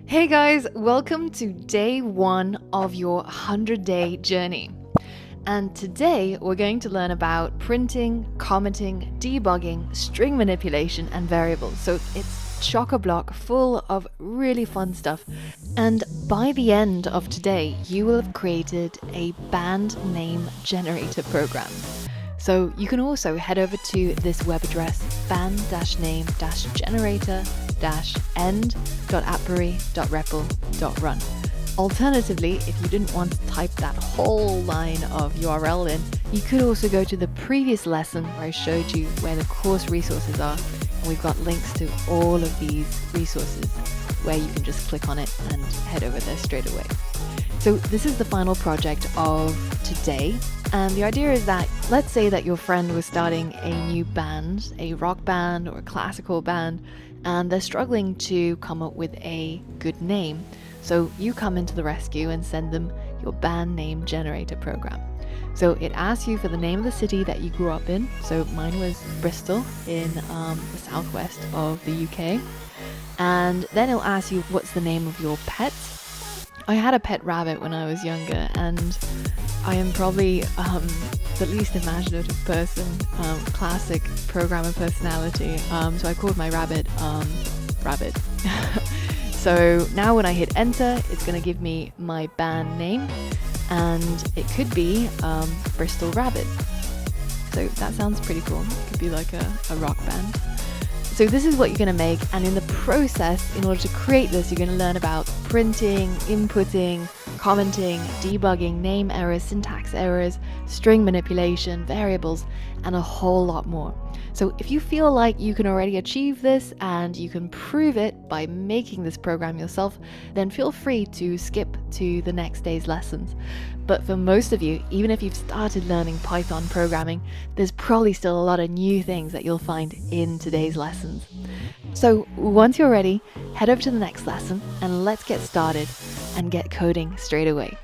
Hey guys, welcome to day 1 of your 100-day journey. And today we're going to learn about printing, commenting, debugging, string manipulation, and variables. So it's chock-a-block full of really fun stuff. And by the end of today, you will have created a band name generator program. So you can also head over to this web address, band-name-generator-end.appary.repl.run. Alternatively, if you didn't want to type that whole line of URL in, you could also go to the previous lesson where I showed you where the course resources are. And we've got links to all of these resources where you can just click on it and head over there straight away. So this is the final project of today. And the idea is that, let's say that your friend was starting a new band, a rock band or a classical band, and they're struggling to come up with a good name. So you come into the rescue and send them your band name generator program. So it asks you for the name of the city that you grew up in. So mine was Bristol in the southwest of the UK. And then it'll ask you what's the name of your pet. I had a pet rabbit when I was younger, and I am probably the least imaginative person, classic programmer personality. So I called my rabbit Rabbit. So now when I hit enter, it's going to give me my band name, and it could be Bristol Rabbit. So that sounds pretty cool. It could be like a rock band. So this is what you're going to make, and in the process, in order to create this, you're going to learn about printing, inputting, commenting, debugging, name errors, syntax errors, string manipulation, variables, and a whole lot more. So if you feel like you can already achieve this and you can prove it by making this program yourself, then feel free to skip to the next day's lessons. But for most of you, even if you've started learning Python programming, there's probably still a lot of new things that you'll find in today's lessons. So once you're ready, head over to the next lesson and let's get started and get coding straight away.